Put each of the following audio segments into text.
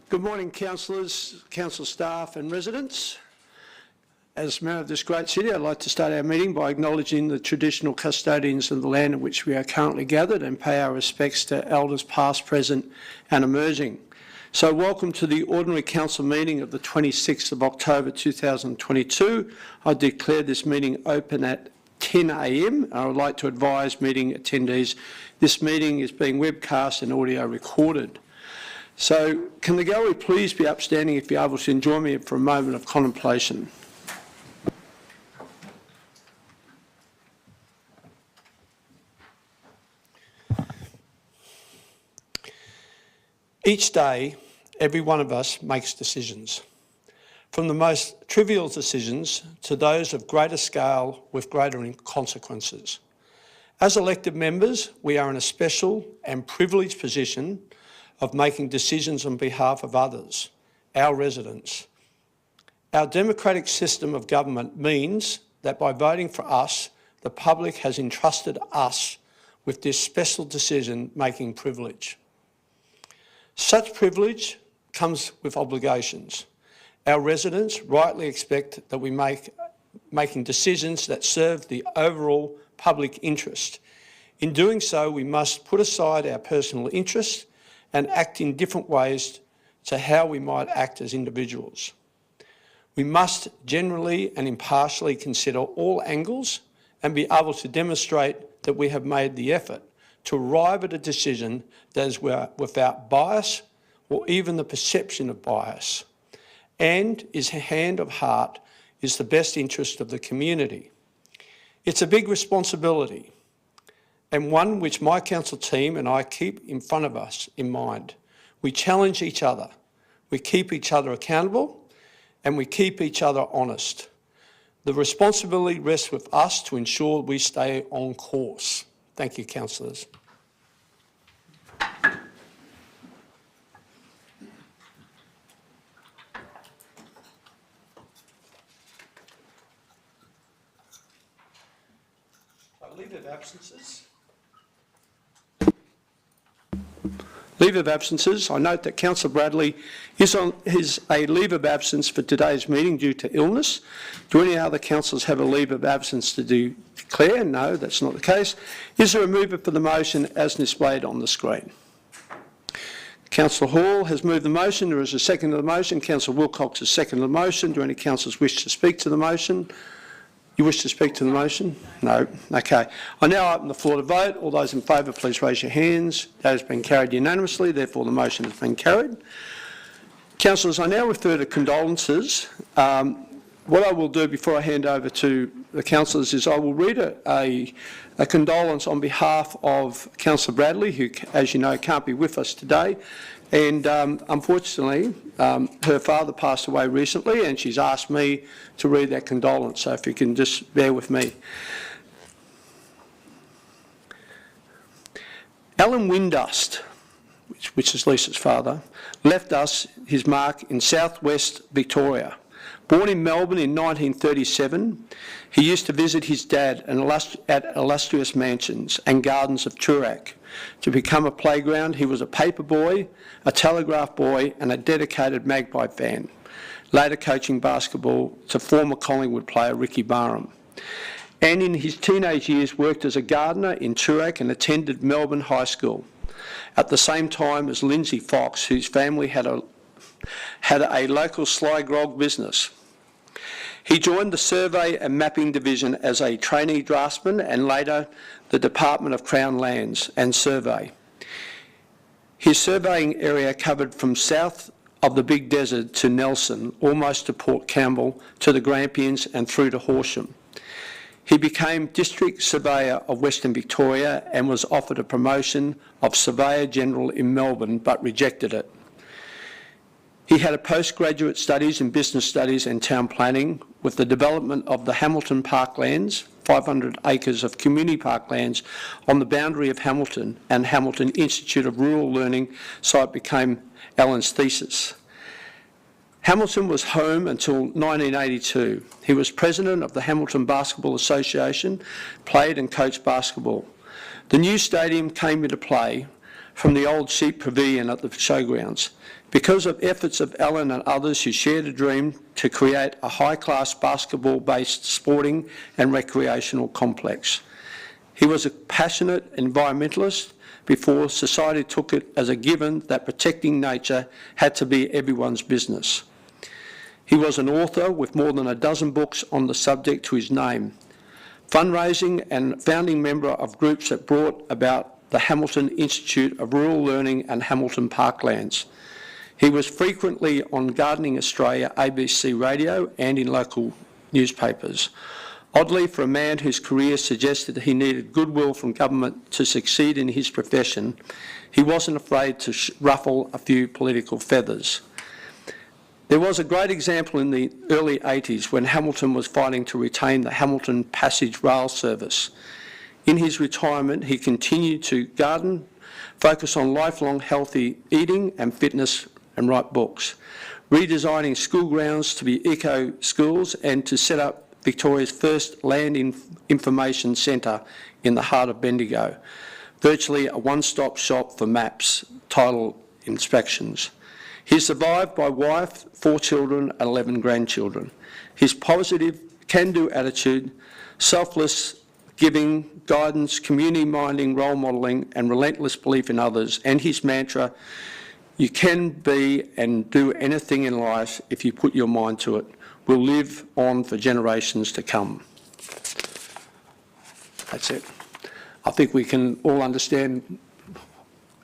Good morning, councillors, council staff and residents. As Mayor of this great city, I'd like to start our meeting by acknowledging the traditional custodians of the land in which we are currently gathered and pay our respects to elders past, present and emerging. So welcome to the ordinary council meeting of the 26th of October 2022. I declare this meeting open at 10 a.m. I would like to advise meeting attendees this meeting is being webcast and audio recorded. So can the gallery please be upstanding if you're able to join me for a moment of contemplation. Each day, every one of us makes decisions, from the most trivial decisions to those of greater scale with greater consequences. As elected members, we are in a special and privileged position of making decisions on behalf of others, our residents. Our democratic system of government means that by voting for us, the public has entrusted us with this special decision-making privilege. Such privilege comes with obligations. Our residents rightly expect that we making decisions that serve the overall public interest. In doing so, we must put aside our personal interests and act in different ways to how we might act as individuals. We must generally and impartially consider all angles and be able to demonstrate that we have made the effort to arrive at a decision that is without bias or even the perception of bias, and is hand of heart is the best interest of the community. It's a big responsibility, and one which my council team and I keep in front of us in mind. We challenge each other, we keep each other accountable, and we keep each other honest. The responsibility rests with us to ensure we stay on course. Thank you, councillors. Leave of absences. Leave of absences. I note that Councillor Bradley is on a leave of absence for today's meeting due to illness. Do any other councillors have a leave of absence to declare? No, that's not the case. Is there a mover for the motion as displayed on the screen? Councillor Hall has moved the motion. There is a second to the motion. Councillor Wilcox has seconded the motion. Do any councillors wish to speak to the motion? You wish to speak to the motion? No. Okay. I now open the floor to vote. All those in favour, please raise your hands. That has been carried unanimously. Therefore, the motion has been carried. Councillors, I now refer to condolences. What I will do before I hand over to the councillors is I will read a condolence on behalf of Councillor Bradley, who, as you know, can't be with us today. And unfortunately, her father passed away recently, and she's asked me to read that condolence. So if you can just bear with me. Alan Windust, which is Lisa's father, left us his mark in southwest Victoria. Born in Melbourne in 1937, he used to visit his dad at illustrious mansions and gardens of Toorak. To become a playground, he was a paper boy, a telegraph boy and a dedicated Magpie fan, later coaching basketball to former Collingwood player Ricky Barham. And in his teenage years worked as a gardener in Toorak and attended Melbourne High School, at the same time as Lindsay Fox, whose family had a local sly grog business. He joined the Survey and Mapping Division as a trainee draftsman and later the Department of Crown Lands and Survey. His surveying area covered from south of the Big Desert to Nelson, almost to Port Campbell, to the Grampians and through to Horsham. He became District Surveyor of Western Victoria and was offered a promotion of Surveyor General in Melbourne but rejected it. He had a postgraduate studies in business studies and town planning with the development of the Hamilton Parklands, 500 acres of community parklands on the boundary of Hamilton, and Hamilton Institute of Rural Learning site became Alan's thesis. Hamilton was home until 1982. He was president of the Hamilton Basketball Association, played and coached basketball. The new stadium came into play from the old sheep pavilion at the showgrounds. Because of efforts of Alan and others who shared a dream to create a high-class basketball-based sporting and recreational complex. He was a passionate environmentalist before society took it as a given that protecting nature had to be everyone's business. He was an author with more than a dozen books on the subject to his name, fundraising and founding member of groups that brought about the Hamilton Institute of Rural Learning and Hamilton Parklands. He was frequently on Gardening Australia, ABC Radio and in local newspapers. Oddly, for a man whose career suggested he needed goodwill from government to succeed in his profession, he wasn't afraid to ruffle a few political feathers. There was a great example in the early 80s when Hamilton was fighting to retain the Hamilton Passage Rail Service. In his retirement, he continued to garden, focus on lifelong healthy eating and fitness, and write books, redesigning school grounds to be eco schools and to set up Victoria's first land information centre in the heart of Bendigo, virtually a one-stop shop for maps, title inspections. He is survived by wife, 4 children and 11 grandchildren. His positive, can-do attitude, selfless giving, guidance, community-minding, role modelling and relentless belief in others, and his mantra, "You can be and do anything in life if you put your mind to it," will live on for generations to come. That's it. I think we can all understand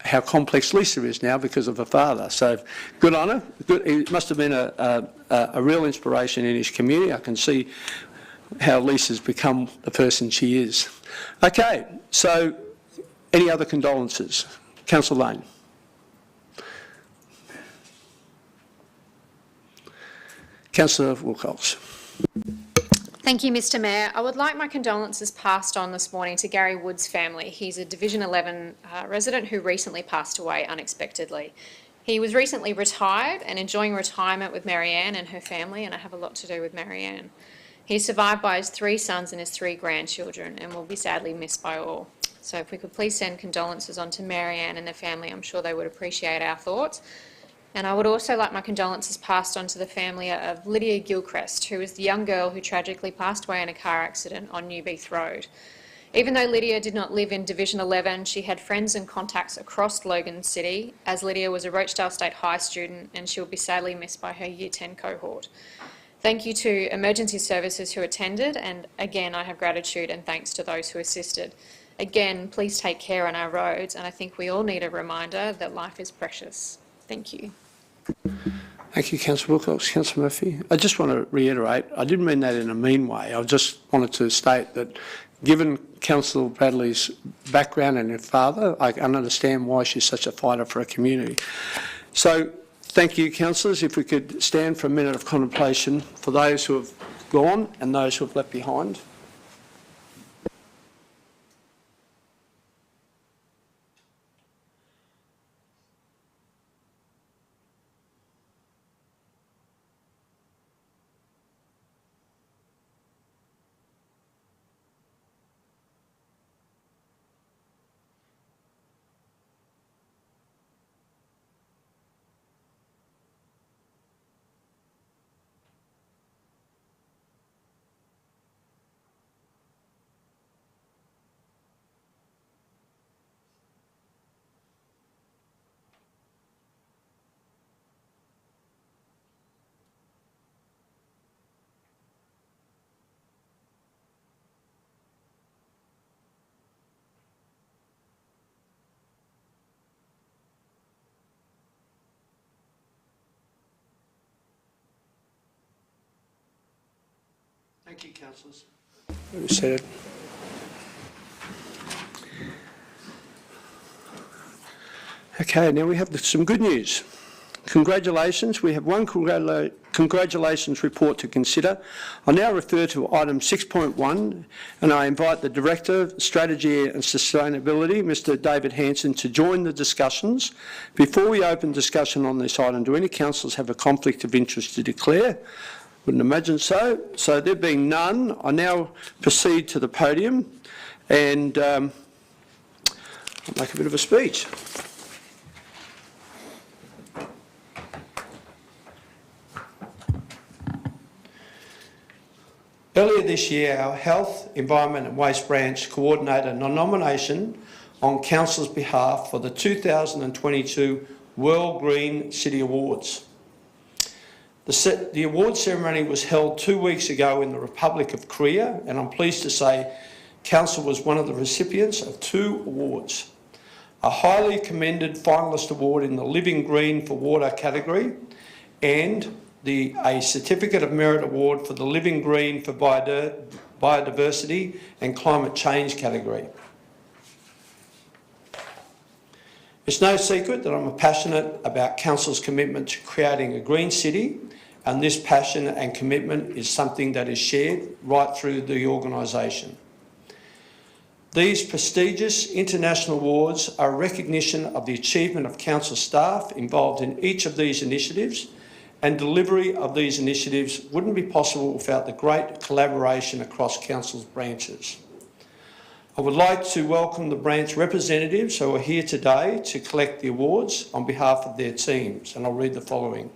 how complex Lisa is now because of her father. So good on her. Good. He must have been a real inspiration in his community. I can see how Lisa's become the person she is. Okay, so any other condolences? Councillor Lane. Councillor Wilcox. Thank you, Mr Mayor. I would like my condolences passed on this morning to Gary Wood's family. He's a Division 11 resident who recently passed away unexpectedly. He was recently retired and enjoying retirement with Marianne and her family, and I have a lot to do with Marianne. He's survived by his 3 sons and his 3 grandchildren and will be sadly missed by all. So if we could please send condolences on to Marianne and the family, I'm sure they would appreciate our thoughts. And I would also like my condolences passed on to the family of Lydia Gilchrist, who is the young girl who tragically passed away in a car accident on Newbeath Road. Even though Lydia did not live in Division 11, she had friends and contacts across Logan City, as Lydia was a Rochdale State High student and she will be sadly missed by her Year 10 cohort. Thank you to emergency services who attended, and again I have gratitude and thanks to those who assisted. Again, please take care on our roads, and I think we all need a reminder that life is precious. Thank you. Thank you, Councillor Wilcox. Councillor Murphy. I just want to reiterate, I didn't mean that in a mean way. I just wanted to state that given Councillor Bradley's background and her father, I can understand why she's such a fighter for her community. So thank you, councillors. If we could stand for a minute of contemplation for those who have gone and those who have left behind. Thank you, councillors. Said. Okay, now we have some good news. Congratulations. We have one congratulations report to consider. I now refer to item 6.1 and I invite the Director of Strategy and Sustainability, Mr David Hanson, to join the discussions. Before we open discussion on this item, do any councillors have a conflict of interest to declare? Wouldn't imagine so. So there being none, I now proceed to the podium and I'll make a bit of a speech. Earlier this year, our Health, Environment and Waste branch coordinated a nomination on Council's behalf for the 2022 World Green City Awards. The award ceremony was held 2 weeks ago in the Republic of Korea, and I'm pleased to say Council was one of the recipients of 2 awards. A highly commended finalist award in the Living Green for Water category and a Certificate of Merit Award for the Living Green for Biodiversity and Climate Change category. It's no secret that I'm passionate about Council's commitment to creating a green city, and this passion and commitment is something that is shared right through the organisation. These prestigious international awards are a recognition of the achievement of Council staff involved in each of these initiatives, and delivery of these initiatives wouldn't be possible without the great collaboration across Council's branches. I would like to welcome the branch representatives who are here today to collect the awards on behalf of their teams, and I'll read the following.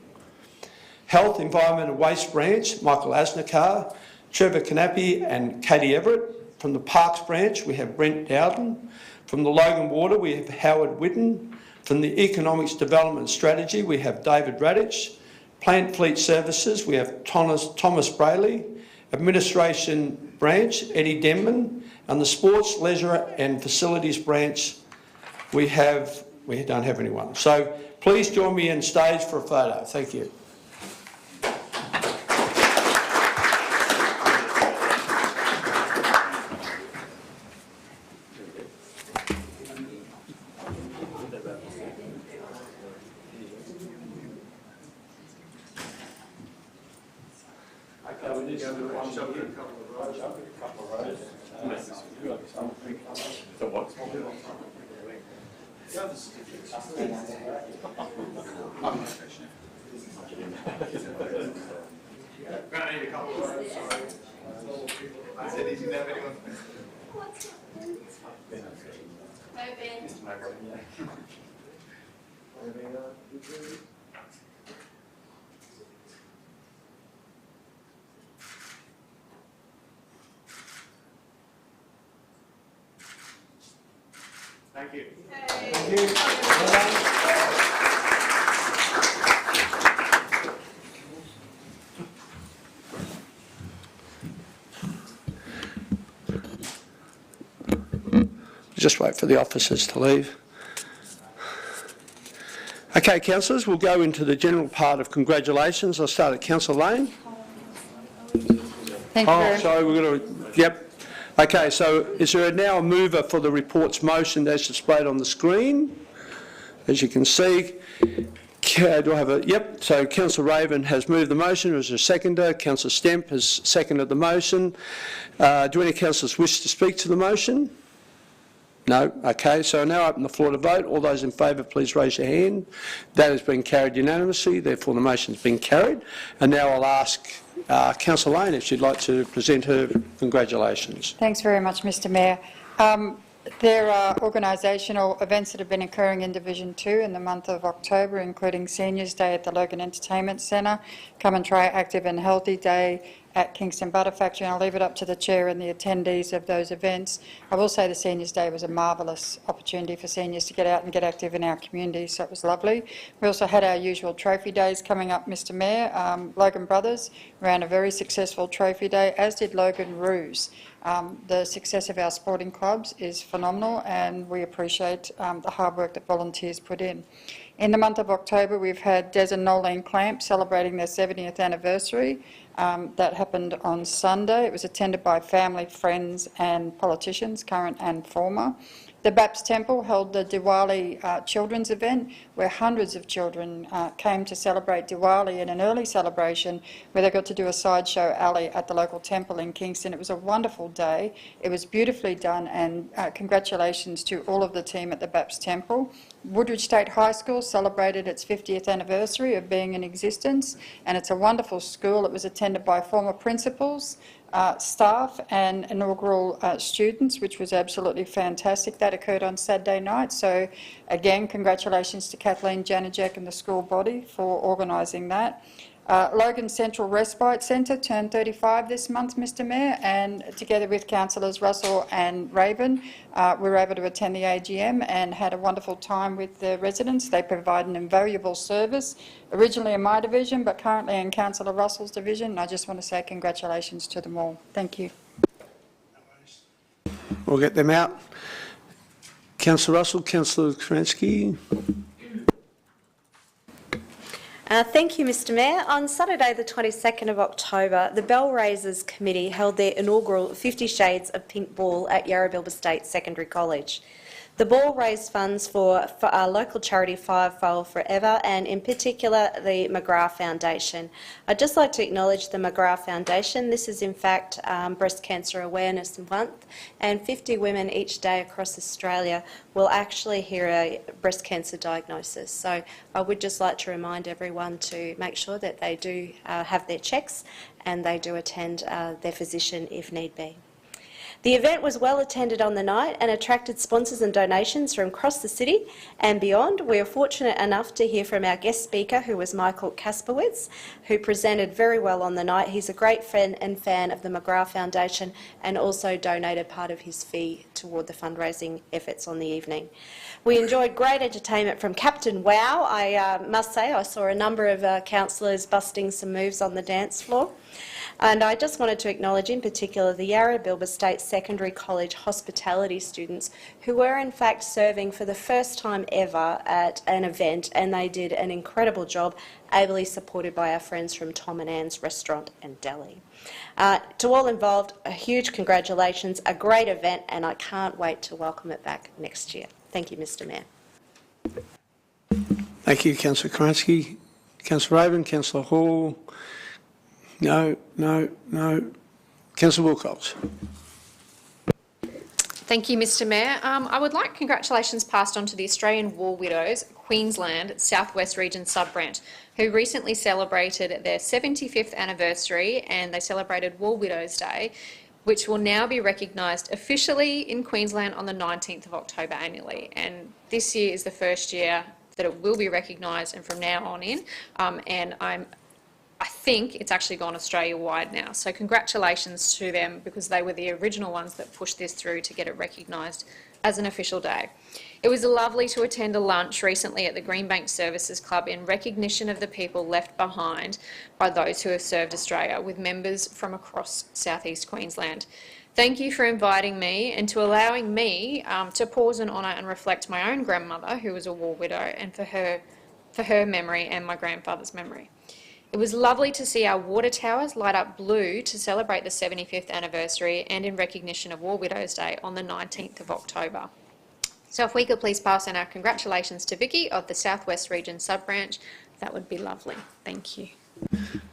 Health, Environment and Waste branch, Michael Asnakar, Trevor Knappy and Katie Everett. From the Parks branch, we have Brent Dowden. From the Logan Water, we have Howard Whitten. From the Economics Development Strategy, we have David Radich. Plant Fleet Services, we have Thomas Brayley. Administration branch, Eddie Denman. And the Sports, Leisure and Facilities branch, we don't have anyone. So please join me on stage for a photo. Thank you. Thank you. Thank you. Well done. Just wait for the officers to leave. Okay, councillors, we'll go into the general part of congratulations. I'll start at Councillor Lane. Thank you very Oh, sorry, we're going to, yep. Okay, so is there now a mover for the report's motion as displayed on the screen? As you can see, do I have a, yep, so Councillor Raven has moved the motion. Is there a seconder? Councillor Stemp has seconded the motion. Do any councillors wish to speak to the motion? No? Okay, so I now open the floor to vote. All those in favour, please raise your hand. That has been carried unanimously, therefore the motion has been carried. And now I'll ask Councillor Lane if she'd like to present her congratulations. Thanks very much, Mr Mayor. There are organisational events that have been occurring in Division 2 in the month of October, including Seniors Day at the Logan Entertainment Centre, Come and Try Active and Healthy Day at Kingston Butter Factory, and I'll leave it up to the Chair and the attendees of those events. I will say the Seniors Day was a marvellous opportunity for seniors to get out and get active in our community, so it was lovely. We also had our usual trophy days coming up, Mr Mayor. Logan Brothers ran a very successful trophy day, as did Logan Roos. The success of our sporting clubs is phenomenal, and we appreciate the hard work that volunteers put in. In the month of October, we've had Des and Nolene Clamp celebrating their 70th anniversary. That happened on Sunday. It was attended by family, friends and politicians, current and former. The Baps Temple held the Diwali children's event, where hundreds of children came to celebrate Diwali in an early celebration where they got to do a sideshow alley at the local temple in Kingston. It was a wonderful day. It was beautifully done, and congratulations to all of the team at the Baps Temple. Woodridge State High School celebrated its 50th anniversary of being in existence, and it's a wonderful school. It was attended by former principals, staff and inaugural students, which was absolutely fantastic. That occurred on Saturday night. So again, congratulations to Kathleen Janajek and the school body for organising that. Logan Central Respite Centre turned 35 this month, Mr Mayor, and together with councillors Russell and Raven, we were able to attend the AGM and had a wonderful time with the residents. They provide an invaluable service, originally in my division, but currently in Councillor Russell's division. And I just want to say congratulations to them all. Thank you. We'll get them out. Councillor Russell, Councillor Kerensky. Thank you, Mr Mayor. On Saturday the 22nd of October, the Bell Raisers Committee held their inaugural 50 Shades of Pink ball at Yarrabilba State Secondary College. The ball raised funds for our local charity Fivefold Forever and in particular the McGrath Foundation. I'd just like to acknowledge the McGrath Foundation. This is in fact Breast Cancer Awareness Month, and 50 women each day across Australia will actually hear a breast cancer diagnosis. So I would just like to remind everyone to make sure that they do have their checks and they do attend their physician if need be. The event was well attended on the night and attracted sponsors and donations from across the city and beyond. We were fortunate enough to hear from our guest speaker, who was Michael Kasperwitz, who presented very well on the night. He's a great friend and fan of the McGrath Foundation and also donated part of his fee toward the fundraising efforts on the evening. We enjoyed great entertainment from Captain Wow. I must say I saw a number of councillors busting some moves on the dance floor. And I just wanted to acknowledge in particular the Yarrabilba State Secondary College hospitality students who were in fact serving for the first time ever at an event, and they did an incredible job, ably supported by our friends from Tom and Anne's Restaurant and Deli. To all involved, a huge congratulations, a great event, and I can't wait to welcome it back next year. Thank you, Mr Mayor. Thank you, Councillor Kerensky. Councillor Raven, Councillor Hall. No. Councillor Wilcox. Thank you, Mr Mayor. I would like congratulations passed on to the Australian War Widows Queensland South West Region Sub-Branch, who recently celebrated their 75th anniversary, and they celebrated War Widows Day, which will now be recognised officially in Queensland on the 19th of October annually. And this year is the first year that it will be recognised, and from now on in, and I think it's actually gone Australia-wide now. So congratulations to them, because they were the original ones that pushed this through to get it recognised as an official day. It was lovely to attend a lunch recently at the Greenbank Services Club in recognition of the people left behind by those who have served Australia, with members from across southeast Queensland. Thank you for inviting me and to allowing me to pause and honour and reflect my own grandmother, who was a war widow, and for her memory and my grandfather's memory. It was lovely to see our water towers light up blue to celebrate the 75th anniversary and in recognition of War Widows Day on the 19th of October. So if we could please pass on our congratulations to Vicky of the South West Region Sub-Branch, that would be lovely. Thank you.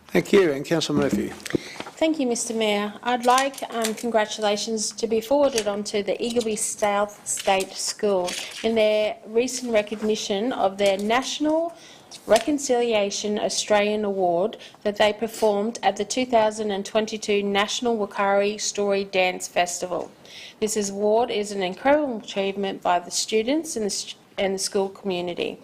Thank you. And Councillor Murphy. Thank you, Mr Mayor. I'd like congratulations to be forwarded on to the Eagleby South State School in their recent recognition of their National Reconciliation Australian Award that they performed at the 2022 National Wakari Story Dance Festival. This award is an incredible achievement by the students and the school community,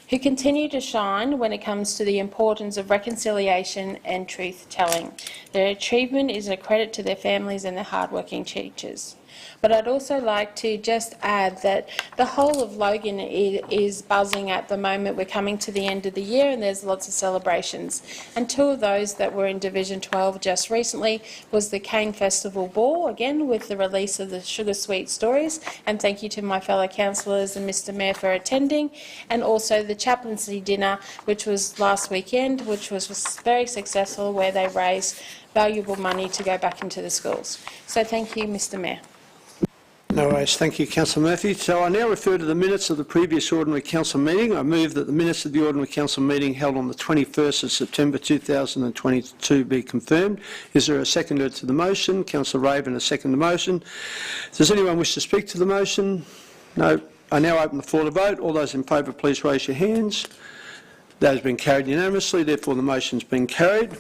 who continue to shine when it comes to the importance of reconciliation and truth-telling. Their achievement is a credit to their families and their hard-working teachers. But I'd also like to just add that the whole of Logan is buzzing at the moment. We're coming to the end of the year and there's lots of celebrations. And two of those that were in Division 12 just recently was the Cane Festival Ball, again with the release of the Sugar Sweet Stories. And thank you to my fellow councillors and Mr Mayor for attending. And also the chaplaincy dinner, which was last weekend, which was very successful, where they raised valuable money to go back into the schools. So thank you, Mr Mayor. No worries. Thank you, Councillor Murphy. So I now refer to the minutes of the previous ordinary council meeting. I move that the minutes of the ordinary council meeting held on the 21st of September 2022 be confirmed. Is there a seconder to the motion? Councillor Raven, a second to the motion. Does anyone wish to speak to the motion? No. I now open the floor to vote. All those in favour, please raise your hands. That has been carried unanimously. Therefore, the motion's been carried.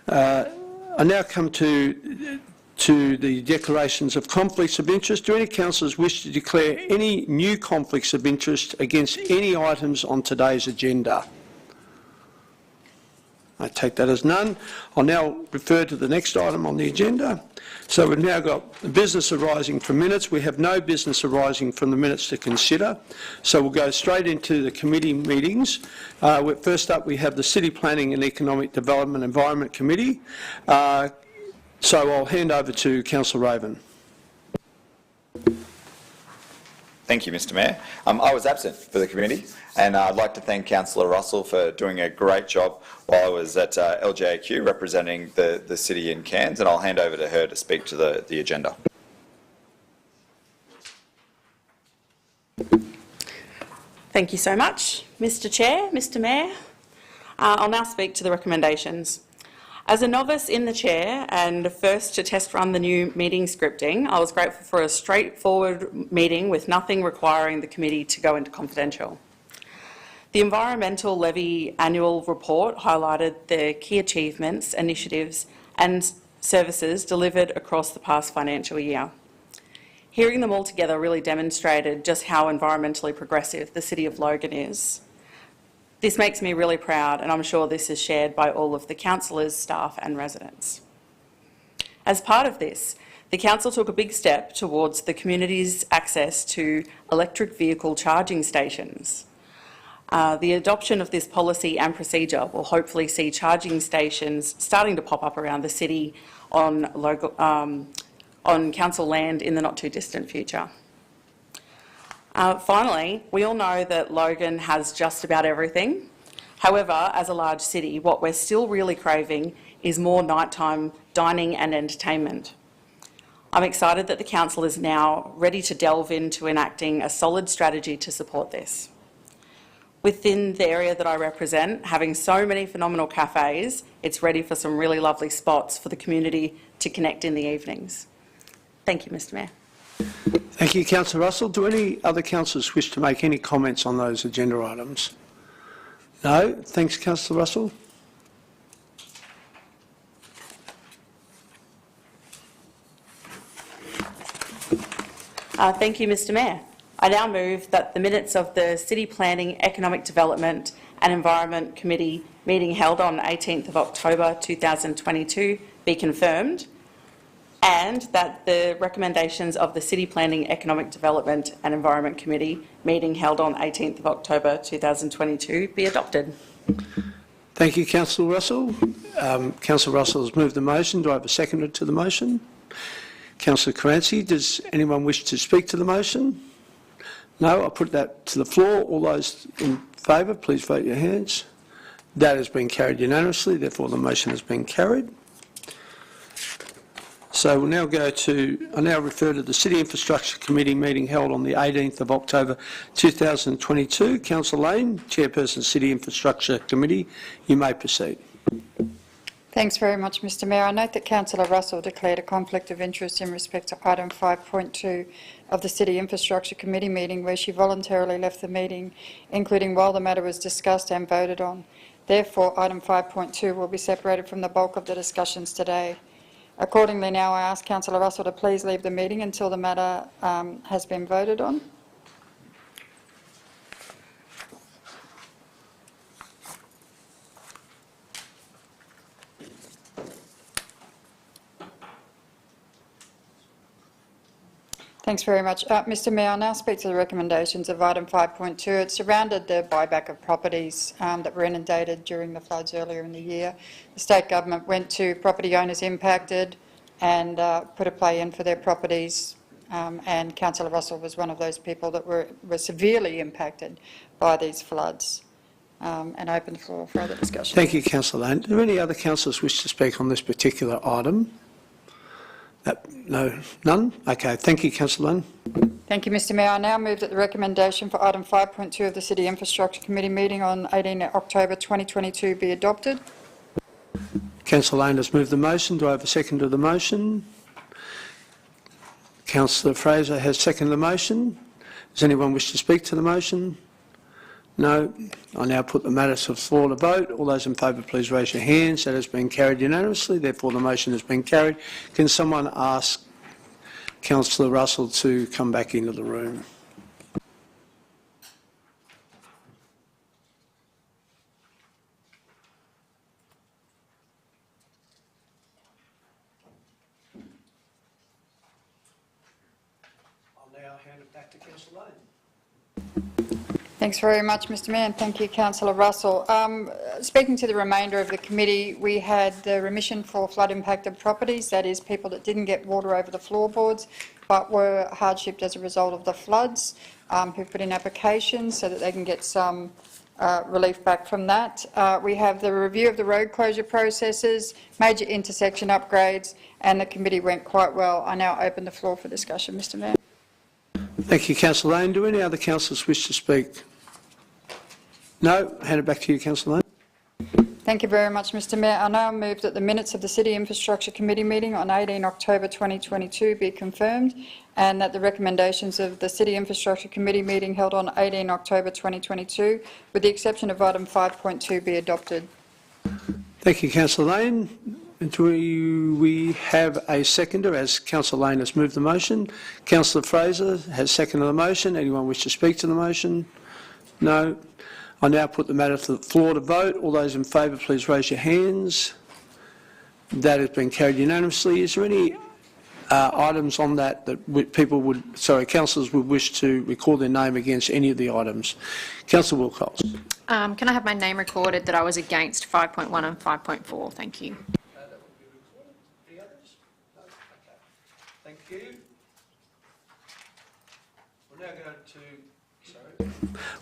I now come to the declarations of conflicts of interest. Do any councillors wish to declare any new conflicts of interest against any items on today's agenda? I take that as none. I'll now refer to the next item on the agenda. So we've now got the business arising from minutes. We have no business arising from the minutes to consider. So we'll go straight into the committee meetings. First up, we have the City Planning and Economic Development Environment Committee. So I'll hand over to Councillor Raven. Thank you, Mr Mayor. I was absent for the committee, and I'd like to thank Councillor Russell for doing a great job while I was at LJAQ representing the city in Cairns, and I'll hand over to her to speak to the agenda. Thank you so much, Mr Chair, Mr Mayor. I'll now speak to the recommendations. As a novice in the chair and first to test run the new meeting scripting, I was grateful for a straightforward meeting with nothing requiring the committee to go into confidential. The Environmental Levy Annual Report highlighted the key achievements, initiatives and services delivered across the past financial year. Hearing them all together really demonstrated just how environmentally progressive the City of Logan is. This makes me really proud, and I'm sure this is shared by all of the councillors, staff and residents. As part of this, the council took a big step towards the community's access to electric vehicle charging stations. The adoption of this policy and procedure will hopefully see charging stations starting to pop up around the city on council land in the not too distant future. Finally, we all know that Logan has just about everything. However, as a large city, what we're still really craving is more nighttime dining and entertainment. I'm excited that the council is now ready to delve into enacting a solid strategy to support this. Within the area that I represent, having so many phenomenal cafes, it's ready for some really lovely spots for the community to connect in the evenings. Thank you, Mr Mayor. Thank you, Councillor Russell. Do any other councillors wish to make any comments on those agenda items? No? Thanks, Councillor Russell. Thank you, Mr Mayor. I now move that the minutes of the City Planning, Economic Development and Environment Committee meeting held on 18th of October 2022 be confirmed, and that the recommendations of the City Planning, Economic Development and Environment Committee meeting held on 18th of October 2022 be adopted. Thank you, Councillor Russell. Councillor Russell has moved the motion. Do I have a seconder to the motion? Councillor Caranci, does anyone wish to speak to the motion? No, I'll put that to the floor. All those in favour, please vote your hands. That has been carried unanimously, therefore the motion has been carried. So we'll now I now refer to the City Infrastructure Committee meeting held on the 18th of October 2022. Councillor Lane, Chairperson, City Infrastructure Committee, you may proceed. Thanks very much, Mr Mayor. I note that Councillor Russell declared a conflict of interest in respect to item 5.2 of the City Infrastructure Committee meeting, where she voluntarily left the meeting, including while the matter was discussed and voted on. Therefore, item 5.2 will be separated from the bulk of the discussions today. Accordingly, now I ask Councillor Russell to please leave the meeting until the matter has been voted on. Thanks very much. Mr Mayor, I'll now speak to the recommendations of item 5.2. It surrounded the buyback of properties that were inundated during the floods earlier in the year. The state government went to property owners impacted and put a play in for their properties, and Councillor Russell was one of those people that were severely impacted by these floods. And open for further discussion. Thank you, Councillor Lane. Do any other councillors wish to speak on this particular item? No, none? Okay, thank you, Councillor Lane. Thank you, Mr Mayor. I now move that the recommendation for item 5.2 of the City Infrastructure Committee meeting on 18 October 2022 be adopted. Councillor Lane has moved the motion. Do I have a second to the motion? Councillor Fraser has seconded the motion. Does anyone wish to speak to the motion? No. I now put the matter to the floor to vote. All those in favour, please raise your hands. That has been carried unanimously. Therefore, the motion has been carried. Can someone ask Councillor Russell to come back into the room? I'll now hand it back to Councillor Lane. Thanks very much, Mr Mayor, and thank you, Councillor Russell. Speaking to the remainder of the committee, we had the remission for flood-impacted properties, that is, people that didn't get water over the floorboards but were hardshiped as a result of the floods, who put in applications so that they can get some relief back from that. We have the review of the road closure processes, major intersection upgrades, and the committee went quite well. I now open the floor for discussion, Mr Mayor. Thank you, Councillor Lane. Do any other councillors wish to speak? No? Hand it back to you, Councillor Lane. Thank you very much, Mr Mayor. I now move that the minutes of the City Infrastructure Committee meeting on 18 October 2022 be confirmed, and that the recommendations of the City Infrastructure Committee meeting held on 18 October 2022, with the exception of item 5.2, be adopted. Thank you, Councillor Lane. Do we have a seconder, as Councillor Lane has moved the motion? Councillor Fraser has seconded the motion. Anyone wish to speak to the motion? No. I now put the matter to the floor to vote. All those in favour, please raise your hands. That has been carried unanimously. Is there any items on that councillors would wish to record their name against any of the items? Councillor Wilcox. Can I have my name recorded that I was against 5.1 and 5.4? Thank you. That would be recorded. Any others? No? Okay. Thank you.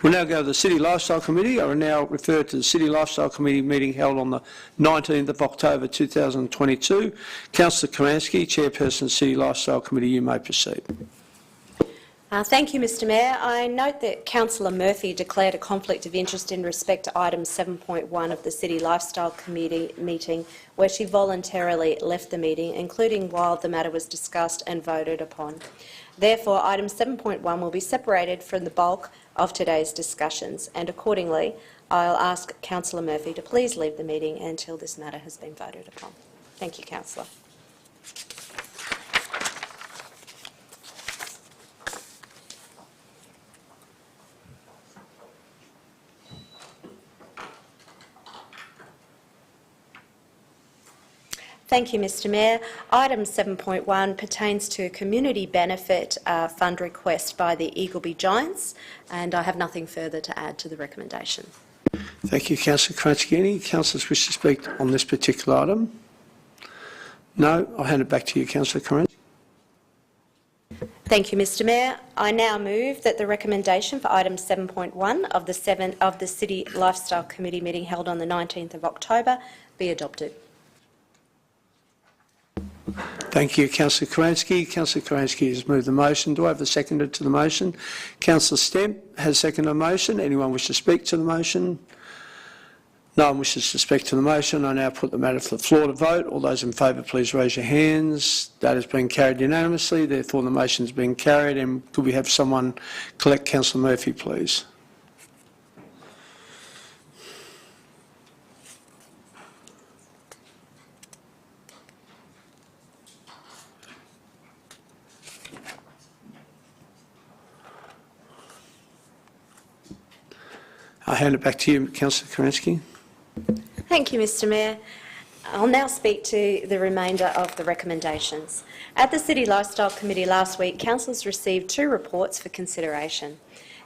We'll now go to the City Lifestyle Committee. I will now refer to the City Lifestyle Committee meeting held on the 19th of October 2022. Councillor Karansky, Chairperson of the City Lifestyle Committee, you may proceed. Thank you, Mr Mayor. I note that Councillor Murphy declared a conflict of interest in respect to item 7.1 of the City Lifestyle Committee meeting, where she voluntarily left the meeting, including while the matter was discussed and voted upon. Therefore, item 7.1 will be separated from the bulk of today's discussions, and accordingly, I'll ask Councillor Murphy to please leave the meeting until this matter has been voted upon. Thank you, Councillor. Thank you, Mr Mayor. Item 7.1 pertains to a community benefit fund request by the Eagleby Giants, and I have nothing further to add to the recommendation. Thank you, Councillor Karansky. Any councillors wish to speak on this particular item? No? I'll hand it back to you, Councillor Karansky. Thank you, Mr Mayor. I now move that the recommendation for item 7.1 of the City Lifestyle Committee meeting held on the 19th of October be adopted. Thank you, Councillor Karansky. Councillor Karansky has moved the motion. Do I have the seconder to the motion? Councillor Stemp has seconded the motion. Anyone wish to speak to the motion? No one wishes to speak to the motion. I now put the matter to the floor to vote. All those in favour, please raise your hands. That has been carried unanimously. Therefore, the motion has been carried. And could we have someone collect Councillor Murphy, please? I'll hand it back to you, Councillor Karansky. Thank you, Mr Mayor. I'll now speak to the remainder of the recommendations. At the City Lifestyle Committee last week, councillors received 2 reports for consideration.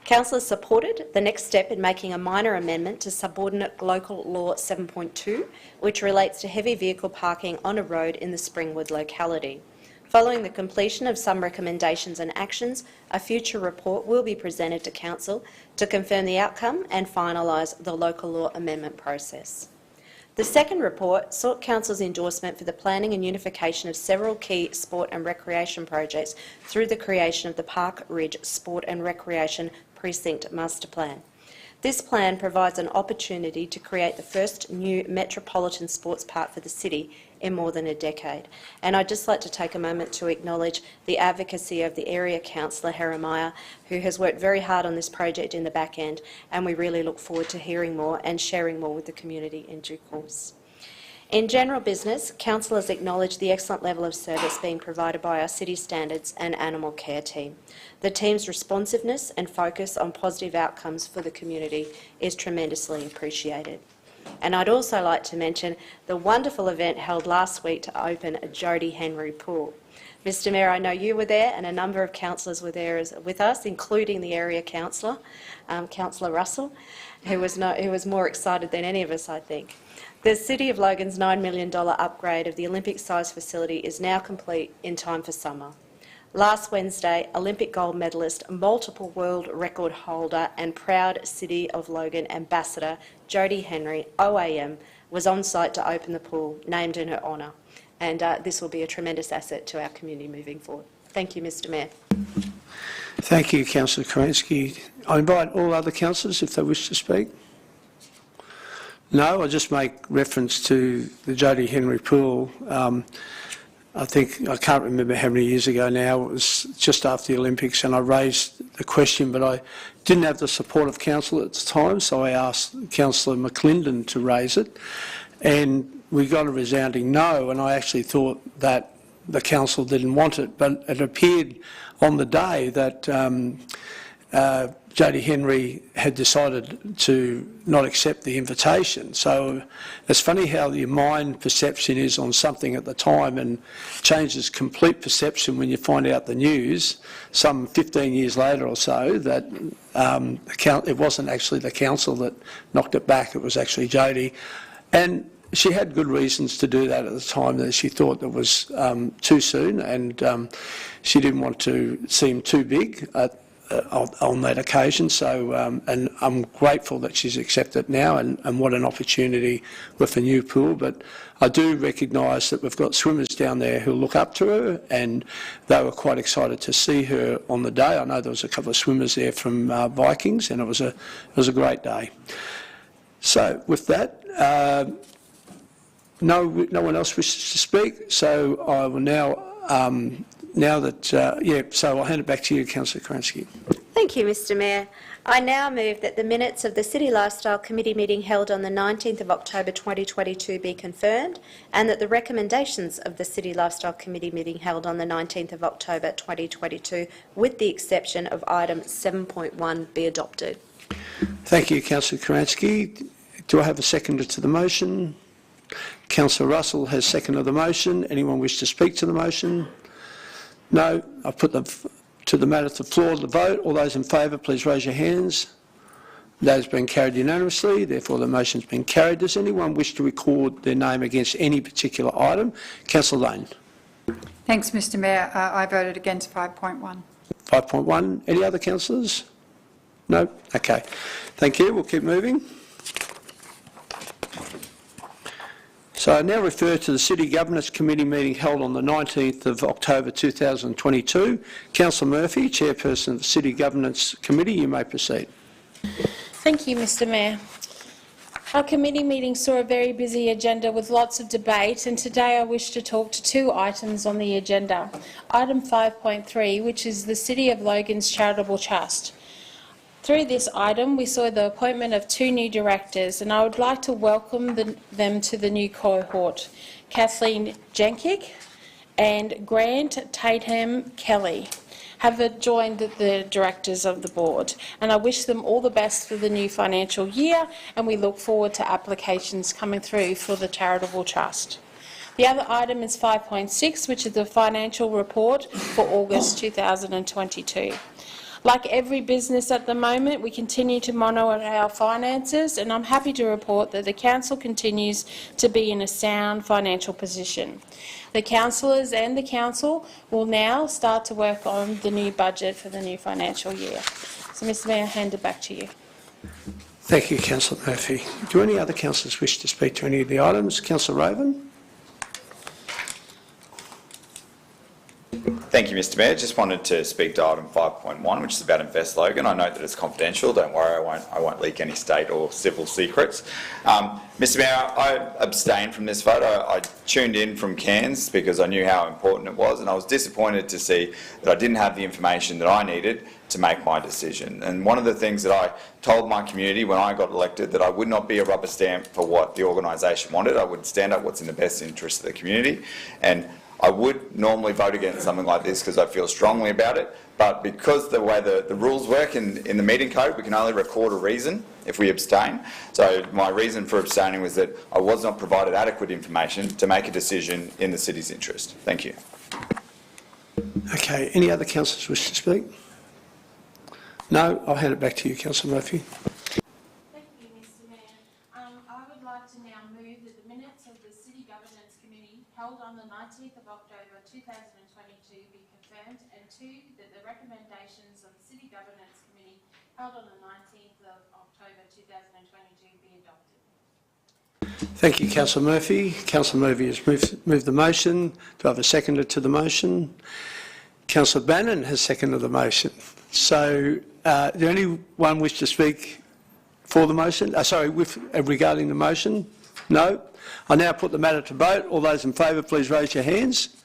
Councillors supported the next step in making a minor amendment to Subordinate Local Law 7.2, which relates to heavy vehicle parking on a road in the Springwood locality. Following the completion of some recommendations and actions, a future report will be presented to Council to confirm the outcome and finalise the local law amendment process. The second report sought Council's endorsement for the planning and unification of several key sport and recreation projects through the creation of the Park Ridge Sport and Recreation Precinct Master Plan. This plan provides an opportunity to create the first new metropolitan sports park for the city in more than a decade. And I'd just like to take a moment to acknowledge the advocacy of the area councillor, Jeremiah, who has worked very hard on this project in the back end, and we really look forward to hearing more and sharing more with the community in due course. In general business, councillors acknowledge the excellent level of service being provided by our city standards and animal care team. The team's responsiveness and focus on positive outcomes for the community is tremendously appreciated. And I'd also like to mention the wonderful event held last week to open a Jodie Henry pool. Mr Mayor, I know you were there and a number of councillors were there with us, including the area councillor, Councillor Russell, who was more excited than any of us, I think. The City of Logan's $9 million upgrade of the Olympic-sized facility is now complete in time for summer. Last Wednesday, Olympic gold medalist, multiple world record holder and proud City of Logan ambassador Jodie Henry, OAM, was on site to open the pool named in her honour. And this will be a tremendous asset to our community moving forward. Thank you, Mr Mayor. Thank you, Councillor Kerensky. I invite all other councillors if they wish to speak. No, I'll just make reference to the Jodie Henry pool. I can't remember how many years ago now, it was just after the Olympics, and I raised the question, but I didn't have the support of council at the time, so I asked Councillor McClendon to raise it, and we got a resounding no, and I actually thought that the council didn't want it, but it appeared on the day that Jodie Henry had decided to not accept the invitation. So it's funny how your mind perception is on something at the time and changes complete perception when you find out the news some 15 years later or so that it wasn't actually the council that knocked it back, it was actually Jodie. And she had good reasons to do that at the time, that she thought that was too soon, and she didn't want to seem too big on that occasion. So, and I'm grateful that she's accepted now, and what an opportunity with a new pool. But I do recognise that we've got swimmers down there who look up to her, and they were quite excited to see her on the day. I know there was a couple of swimmers there from Vikings, and it was a great day. So with that, no one else wishes to speak, so I will now, so I'll hand it back to you, Councillor Kerensky. Thank you, Mr Mayor. I now move that the minutes of the City Lifestyle Committee meeting held on the 19th of October 2022 be confirmed, and that the recommendations of the City Lifestyle Committee meeting held on the 19th of October 2022, with the exception of item 7.1, be adopted. Thank you, Councillor Kerensky. Do I have a seconder to the motion? Councillor Russell has seconded the motion. Anyone wish to speak to the motion? No. I put to the matter to the floor of the vote. All those in favour, please raise your hands. That has been carried unanimously. Therefore, the motion has been carried. Does anyone wish to record their name against any particular item? Councillor Lane. Thanks, Mr Mayor. I voted against 5.1. 5.1. Any other councillors? No? Okay. Thank you. We'll keep moving. So I now refer to the City Governance Committee meeting held on the 19th of October 2022. Councillor Murphy, Chairperson of the City Governance Committee, you may proceed. Thank you, Mr Mayor. Our committee meeting saw a very busy agenda with lots of debate, and today I wish to talk to two items on the agenda. Item 5.3, which is the City of Logan's Charitable Trust. Through this item, we saw the appointment of two new directors, and I would like to welcome them to the new cohort. Kathleen Jenkick and Grant Tatham Kelly have joined the directors of the board, and I wish them all the best for the new financial year, and we look forward to applications coming through for the charitable trust. The other item is 5.6, which is the financial report for August 2022. Like every business at the moment, we continue to monitor our finances, and I'm happy to report that the Council continues to be in a sound financial position. The councillors and the Council will now start to work on the new budget for the new financial year. So, Mr Mayor, I hand it back to you. Thank you, Councillor Murphy. Do any other councillors wish to speak to any of the items? Councillor Raven? Thank you, Mr Mayor. Just wanted to speak to item 5.1, which is about Invest Logan. I note that it's confidential. Don't worry, I won't leak any state or civil secrets. Mr Mayor, I abstained from this vote. I tuned in from Cairns because I knew how important it was, and I was disappointed to see that I didn't have the information that I needed to make my decision. And one of the things that I told my community when I got elected, that I would not be a rubber stamp for what the organisation wanted. I would stand up what's in the best interest of the community. And I would normally vote against something like this because I feel strongly about it, but because the way the rules work in the meeting code, we can only record a reason if we abstain. So my reason for abstaining was that I was not provided adequate information to make a decision in the city's interest. Thank you. Okay, any other councillors wish to speak? No, I'll hand it back to you, Councillor Murphy. Thank you, Mr Mayor. I would like to now move that the minutes of the City Governance Committee held on the 19th of October 2022 be confirmed, and two, that the recommendations of the City Governance Committee held on the 19th of October 2022 be adopted. Thank you, Councillor Murphy. Councillor Murphy has moved the motion. Do I have a seconder to the motion? Councillor Bannon has seconded the motion. So, does anyone wish to speak for the motion? Regarding the motion? No? I now put the matter to vote. All those in favour, please raise your hands.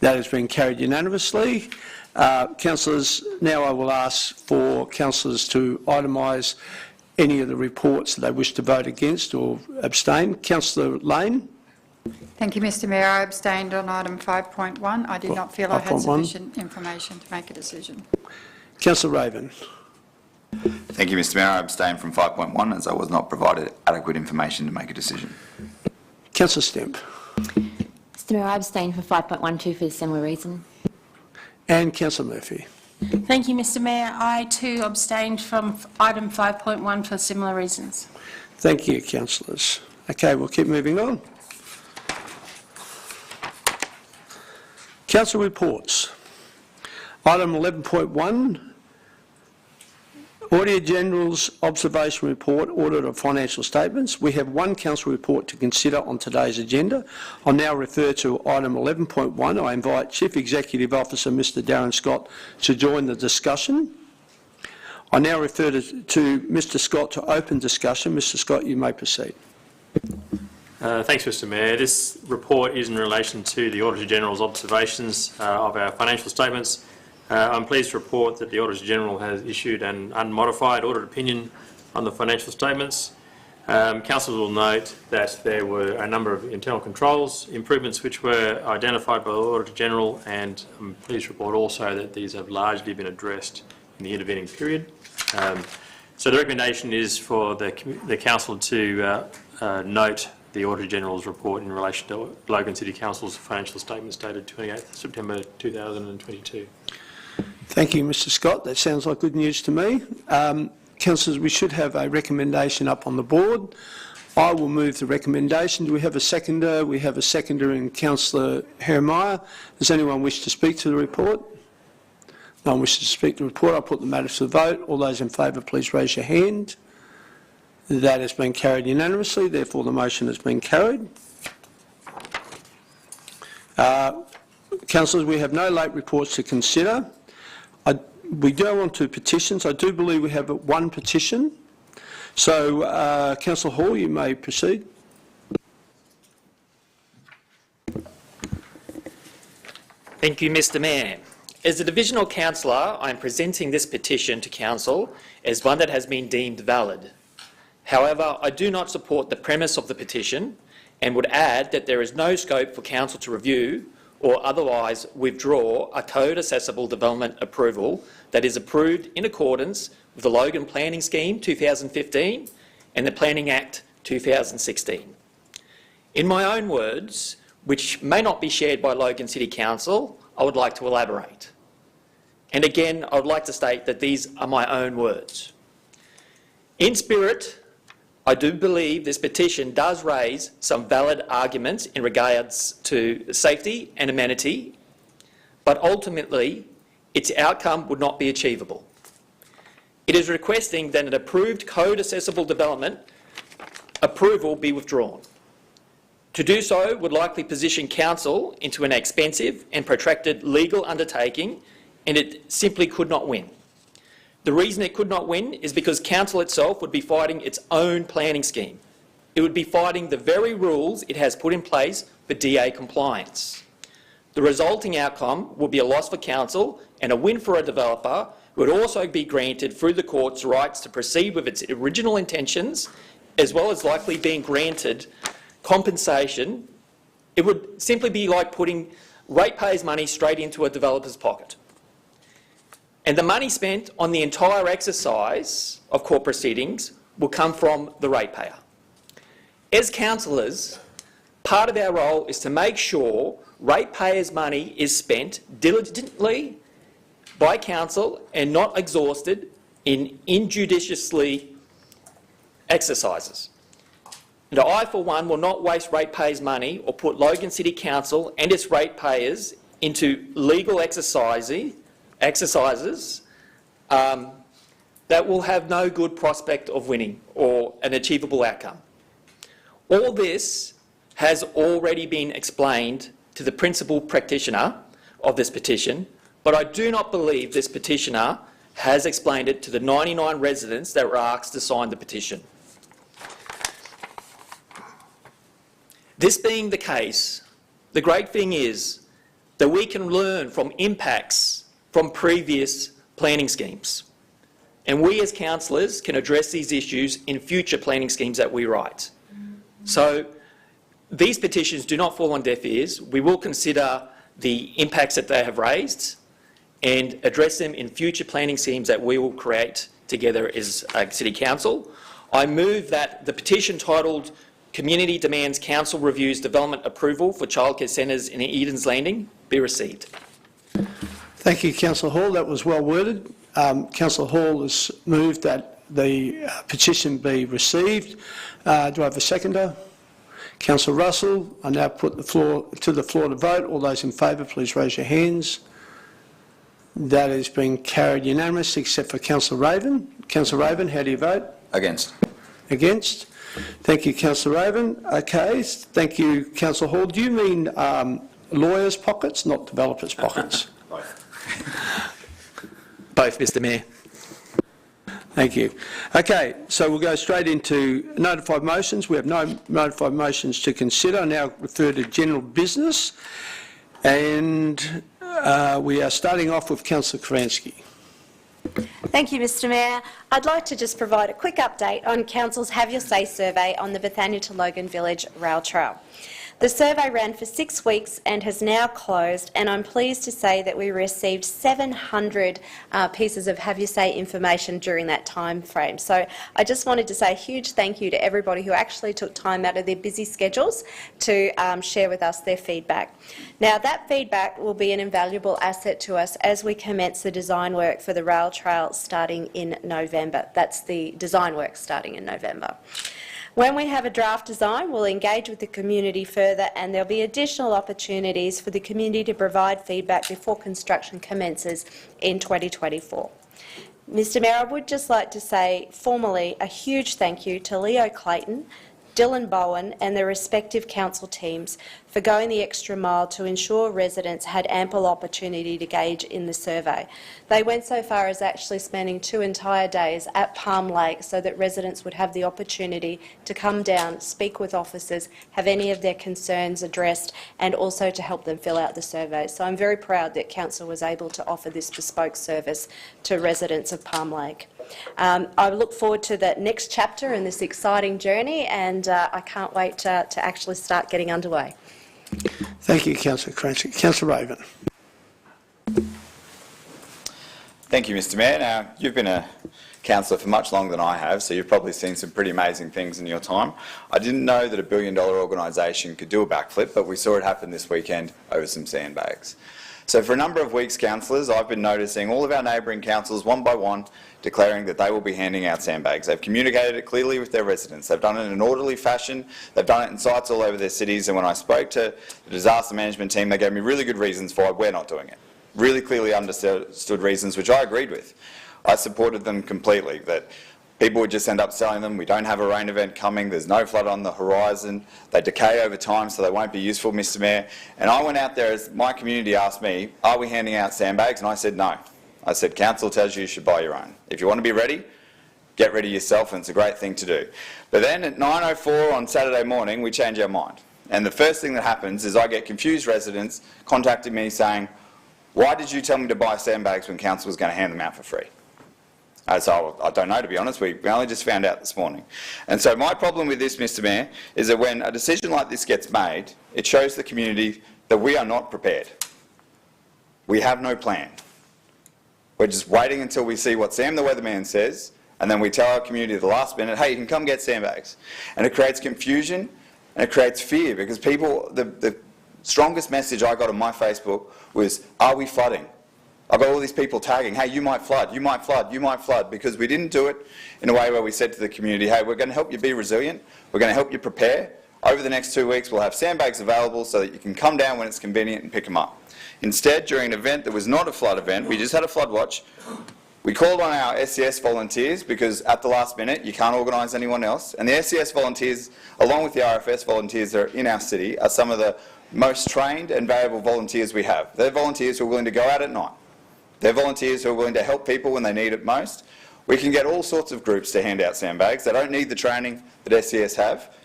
That has been carried unanimously. Councillors, now I will ask for councillors to itemise any of the reports that they wish to vote against or abstain. Councillor Lane. Thank you, Mr Mayor. I abstained on item 5.1. I did not feel I had sufficient information to make a decision. Councillor Raven. Thank you, Mr Mayor. I abstain from 5.1 as I was not provided adequate information to make a decision. Councillor Stemp. Mr Mayor, I abstain from 5.12 for a similar reason. And Councillor Murphy. Thank you, Mr Mayor. I too abstained from item 5.1 for similar reasons. Thank you, councillors. Okay, we'll keep moving on. Council reports. Item 11.1, Auditor General's Observation Report, Audit of Financial Statements. We have one council report to consider on today's agenda. I'll now refer to item 11.1. I invite Chief Executive Officer Mr Darren Scott to join the discussion. I now refer to Mr Scott to open discussion. Mr Scott, you may proceed. Thanks, Mr Mayor. This report is in relation to the Auditor General's observations of our financial statements. I'm pleased to report that the Auditor General has issued an unmodified audit opinion on the financial statements. Council will note that there were a number of internal controls improvements which were identified by the Auditor General, and I'm pleased to report also that these have largely been addressed in the intervening period. So the recommendation is for the Council to note the Auditor General's report in relation to Logan City Council's financial statements dated 28th September 2022. Thank you, Mr Scott. That sounds like good news to me. Councillors, we should have a recommendation up on the board. I will move the recommendation. Do we have a seconder? We have a seconder in Councillor Hermeyer. Does anyone wish to speak to the report? No one wishes to speak to the report. I'll put the matter to the vote. All those in favour, please raise your hand. That has been carried unanimously, therefore the motion has been carried. Councillors, we have no late reports to consider. We go on to petitions. I do believe we have one petition. So, Councillor Hall, you may proceed. Thank you, Mr Mayor. As a Divisional Councillor, I am presenting this petition to Council as one that has been deemed valid. However, I do not support the premise of the petition and would add that there is no scope for Council to review or otherwise withdraw a code accessible development approval that is approved in accordance with the Logan Planning Scheme 2015 and the Planning Act 2016. In my own words, which may not be shared by Logan City Council, I would like to elaborate. And again, I would like to state that these are my own words. In spirit, I do believe this petition does raise some valid arguments in regards to safety and amenity, but ultimately its outcome would not be achievable. It is requesting that an approved code accessible development approval be withdrawn. To do so would likely position Council into an expensive and protracted legal undertaking, and it simply could not win. The reason it could not win is because Council itself would be fighting its own planning scheme. It would be fighting the very rules it has put in place for DA compliance. The resulting outcome would be a loss for Council and a win for a developer who would also be granted through the court's rights to proceed with its original intentions, as well as likely being granted compensation. It would simply be like putting ratepayers' money straight into a developer's pocket. And the money spent on the entire exercise of court proceedings will come from the ratepayer. As councillors, part of our role is to make sure ratepayers' money is spent diligently by council and not exhausted in injudiciously exercises. And I, for one, will not waste ratepayers' money or put Logan City Council and its ratepayers into legal exercises that will have no good prospect of winning or an achievable outcome. All this has already been explained to the principal practitioner of this petition, but I do not believe this petitioner has explained it to the 99 residents that were asked to sign the petition. This being the case, the great thing is that we can learn from impacts from previous planning schemes. And we as councillors can address these issues in future planning schemes that we write. So these petitions do not fall on deaf ears. We will consider the impacts that they have raised and address them in future planning schemes that we will create together as a City Council. I move that the petition titled Community Demands Council Reviews Development Approval for Childcare Centres in Eden's Landing be received. Thank you, Councillor Hall. That was well worded. Councillor Hall has moved that the petition be received. Do I have a seconder? Councillor Russell. I now put the floor to vote. All those in favour, please raise your hands. That has been carried unanimously, except for Councillor Raven. Councillor Raven, how do you vote? Against. Against. Thank you, Councillor Raven. Okay, thank you, Councillor Hall. Do you mean lawyers' pockets, not developers' pockets? Both, Mr Mayor. Thank you. Okay, so we'll go straight into notified motions. We have no notified motions to consider. I now refer to general business. And we are starting off with Councillor Kransky. Thank you, Mr Mayor. I'd like to just provide a quick update on Council's Have Your Say survey on the Bethania to Logan Village Rail Trail. The survey ran for 6 weeks and has now closed, and I'm pleased to say that we received 700 pieces of Have Your Say information during that time frame. So I just wanted to say a huge thank you to everybody who actually took time out of their busy schedules to share with us their feedback. Now, that feedback will be an invaluable asset to us as we commence the design work for the rail trail starting in November. That's the design work starting in November. When we have a draft design, we'll engage with the community further, and there'll be additional opportunities for the community to provide feedback before construction commences in 2024. Mr Mayor, I would just like to say formally a huge thank you to Leo Clayton, Dylan Bowen and their respective council teams for going the extra mile to ensure residents had ample opportunity to engage in the survey. They went so far as actually spending 2 entire days at Palm Lake so that residents would have the opportunity to come down, speak with officers, have any of their concerns addressed, and also to help them fill out the survey. So I'm very proud that Council was able to offer this bespoke service to residents of Palm Lake. I look forward to the next chapter in this exciting journey, and I can't wait to actually start getting underway. Thank you, Councillor Cranston. Councillor Raven. Thank you, Mr Mayor. Now, you've been a councillor for much longer than I have, so you've probably seen some pretty amazing things in your time. I didn't know that a billion-dollar organisation could do a backflip, but we saw it happen this weekend over some sandbags. So for a number of weeks, councillors, I've been noticing all of our neighbouring councils, one by one, declaring that they will be handing out sandbags. They've communicated it clearly with their residents. They've done it in an orderly fashion. They've done it in sites all over their cities. And when I spoke to the disaster management team, they gave me really good reasons for why we're not doing it. Really clearly understood reasons, which I agreed with. I supported them completely, that people would just end up selling them. We don't have a rain event coming. There's no flood on the horizon. They decay over time, so they won't be useful, Mr Mayor. And I went out there, as my community asked me, are we handing out sandbags? And I said no. I said, council tells you should buy your own. If you want to be ready, get ready yourself, and it's a great thing to do. But then at 9:04 on Saturday morning, we change our mind. And the first thing that happens is I get confused residents contacting me saying, why did you tell me to buy sandbags when council was going to hand them out for free? So I don't know, to be honest. We only just found out this morning. And so my problem with this, Mr Mayor, is that when a decision like this gets made, it shows the community that we are not prepared. We have no plan. We're just waiting until we see what Sam the weatherman says, and then we tell our community at the last minute, hey, you can come get sandbags. And it creates confusion and it creates fear, because people, the strongest message I got on my Facebook was, are we flooding? I got all these people tagging, hey, you might flood, you might flood, you might flood, because we didn't do it in a way where we said to the community, hey, we're going to help you be resilient, we're going to help you prepare. Over the next 2 weeks, we'll have sandbags available so that you can come down when it's convenient and pick them up. Instead, during an event that was not a flood event, we just had a flood watch, we called on our SCS volunteers because at the last minute you can't organise anyone else, and the SCS volunteers, along with the RFS volunteers that are in our city, are some of the most trained and valuable volunteers we have. They're volunteers who are willing to go out at night. They're volunteers who are willing to help people when they need it most. We can get all sorts of groups to hand out sandbags. They don't need the training that SCS have.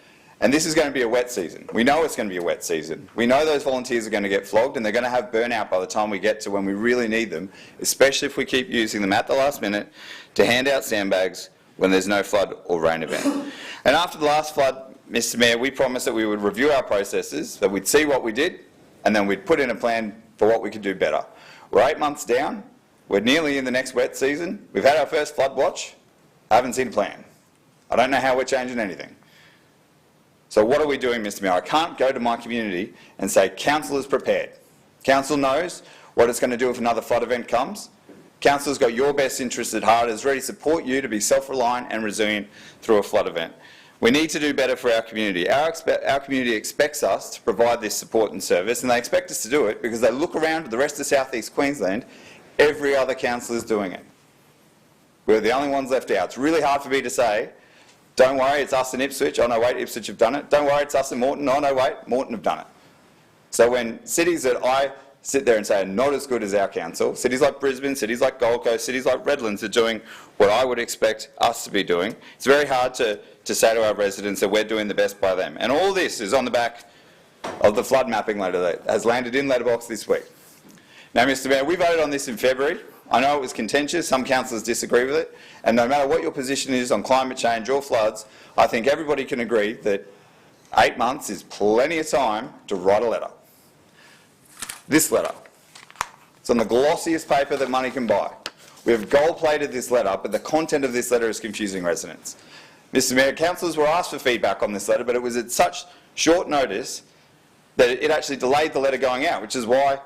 And this is going to be a wet season. We know it's going to be a wet season. We know those volunteers are going to get flogged and they're going to have burnout by the time we get to when we really need them, especially if we keep using them at the last minute to hand out sandbags when there's no flood or rain event. And after the last flood, Mr Mayor, we promised that we would review our processes, that we'd see what we did, and then we'd put in a plan for what we could do better. We're 8 months down. We're nearly in the next wet season. We've had our first flood watch. I haven't seen a plan. I don't know how we're changing anything. So what are we doing, Mr Mayor? I can't go to my community and say, council is prepared. Council knows what it's going to do if another flood event comes. Council's got your best interests at heart, is ready to support you to be self-reliant and resilient through a flood event. We need to do better for our community. Our community expects us to provide this support and service, and they expect us to do it because they look around at the rest of South East Queensland, every other council is doing it. We're the only ones left out. It's really hard for me to say, don't worry, it's us in Ipswich. Oh no, wait, Ipswich have done it. Don't worry, it's us in Moreton. Oh no, wait, Moreton have done it. So when cities that I sit there and say are not as good as our council, cities like Brisbane, cities like Gold Coast, cities like Redlands are doing what I would expect us to be doing, it's very hard to say to our residents that we're doing the best by them. And all this is on the back of the flood mapping letter that has landed in letterbox this week. Now, Mr Mayor, we voted on this in February. I know it was contentious, some councillors disagree with it, and no matter what your position is on climate change or floods, I think everybody can agree that 8 months is plenty of time to write a letter. This letter. It's on the glossiest paper that money can buy. We have gold-plated this letter, but the content of this letter is confusing residents. Mr Mayor, councillors were asked for feedback on this letter, but it was at such short notice that it actually delayed the letter going out, which is why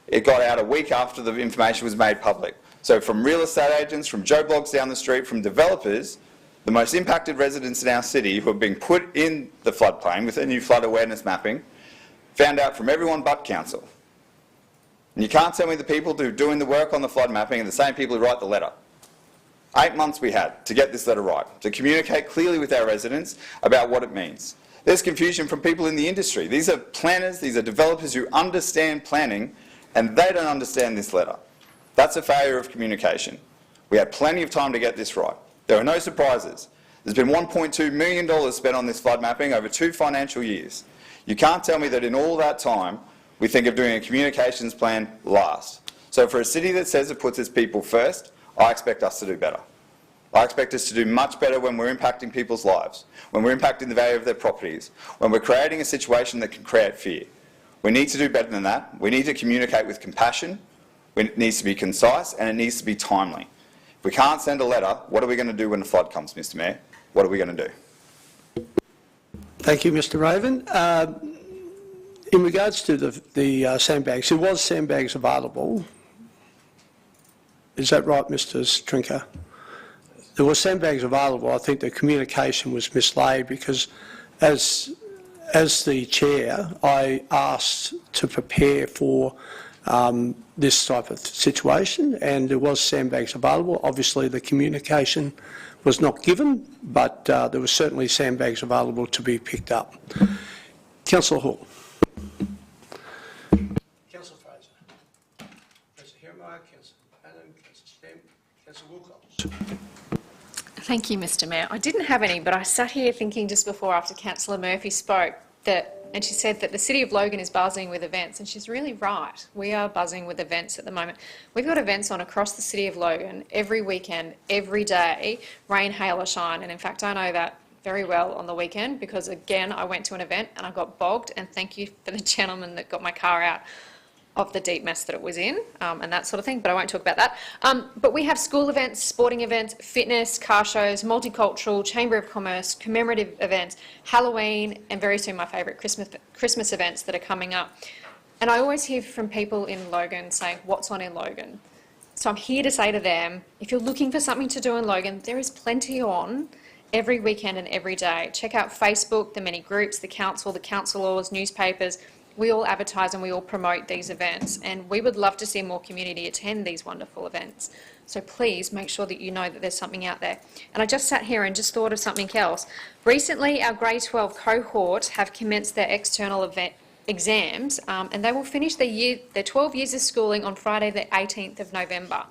it got out a week after the information was made public. So from real estate agents, from Joe Blogs down the street, from developers, the most impacted residents in our city who have been put in the floodplain with the new flood awareness mapping, found out from everyone but council. And you can't tell me the people who are doing the work on the flood mapping are the same people who write the letter. 8 months we had to get this letter right, to communicate clearly with our residents about what it means. There's confusion from people in the industry. These are planners, these are developers who understand planning, and they don't understand this letter. That's a failure of communication. We had plenty of time to get this right. There are no surprises. There's been $1.2 million spent on this flood mapping over 2 financial years. You can't tell me that in all that time we think of doing a communications plan last. So for a city that says it puts its people first, I expect us to do better. I expect us to do much better when we're impacting people's lives, when we're impacting the value of their properties, when we're creating a situation that can create fear. We need to do better than that. We need to communicate with compassion. It needs to be concise and it needs to be timely. If we can't send a letter, what are we going to do when the flood comes, Mr Mayor? What are we going to do? Thank you, Mr Raven. In regards to the sandbags, there was sandbags available. Is that right, Mr Trinker? There were sandbags available. I think the communication was mislaid because as the chair, I asked to prepare for this type of situation, and there was sandbags available. Obviously, the communication was not given, but there were certainly sandbags available to be picked up. Councillor Hall. Councillor Fraser. Councillor Hirmeyer, Councillor Bannon, Councillor Stamp, Councillor Wilcox. Thank you, Mr Mayor. I didn't have any, but I sat here thinking just before after Councillor Murphy spoke and she said that the City of Logan is buzzing with events, and she's really right. We are buzzing with events at the moment. We've got events on across the City of Logan every weekend, every day, rain, hail or shine, and in fact I know that very well on the weekend because again I went to an event and I got bogged, and thank you for the gentleman that got my car out. of the deep mess that it was in and that sort of thing, but I won't talk about that. But we have school events, sporting events, fitness, car shows, multicultural, Chamber of Commerce, commemorative events, Halloween, and very soon my favourite, Christmas events that are coming up. And I always hear from people in Logan saying, what's on in Logan? So I'm here to say to them, if you're looking for something to do in Logan, there is plenty on every weekend and every day. Check out Facebook, the many groups, the council, the councillors, newspapers. We all advertise and we all promote these events, and we would love to see more community attend these wonderful events. So please make sure that you know that there's something out there. And I just sat here and just thought of something else. Recently, our grade 12 cohort have commenced their external exams, and they will finish their 12 years of schooling on Friday the 18th of November,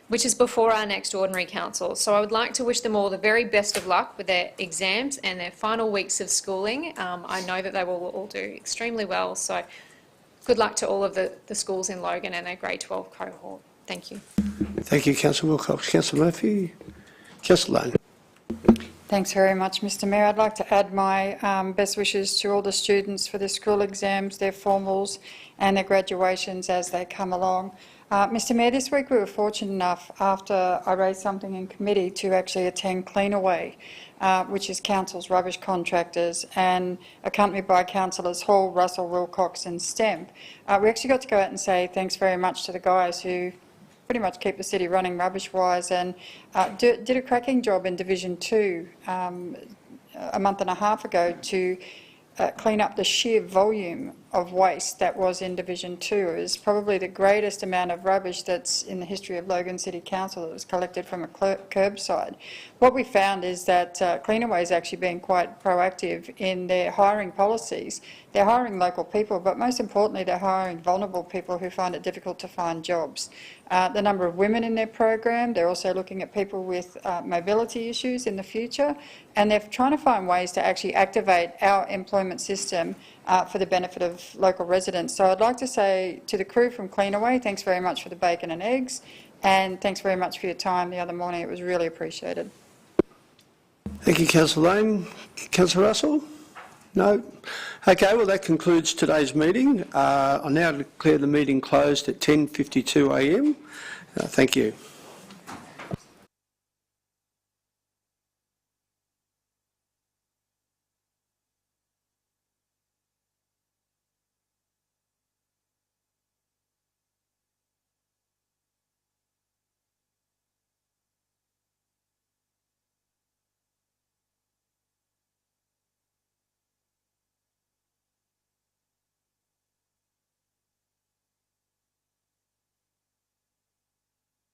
which is before our next ordinary council. So I would like to wish them all the very best of luck with their exams and their final weeks of schooling. I know that they will all do extremely well, so good luck to all of the schools in Logan and their grade 12 cohort. Thank you. Thank you, Councillor Wilcox. Councillor Murphy. Councillor Lane. Thanks very much, Mr Mayor. I'd like to add my best wishes to all the students for their school exams, their formals and their graduations as they come along. Mr Mayor, this week we were fortunate enough, after I raised something in committee, to actually attend Cleanaway, which is Council's rubbish contractors, and accompanied by Councillors Hall, Russell, Wilcox and Stemp. We actually got to go out and say thanks very much to the guys who pretty much keep the city running rubbish-wise, and did a cracking job in Division 2 a month and a half ago to clean up the sheer volume of waste that was in Division 2. It was probably the greatest amount of rubbish that's in the history of Logan City Council that was collected from a curbside. What we found is that Cleanaway is actually being quite proactive in their hiring policies. They're hiring local people, but most importantly, they're hiring vulnerable people who find it difficult to find jobs. The number of women in their program, they're also looking at people with mobility issues in the future, and they're trying to find ways to actually activate our employment system for the benefit of local residents. So I'd like to say to the crew from Cleanaway, thanks very much for the bacon and eggs, and thanks very much for your time the other morning. It was really appreciated. Thank you, Councillor Lane. Councillor Russell? No? Okay, well that concludes today's meeting. I now declare the meeting closed at 10:52 a.m. Thank you.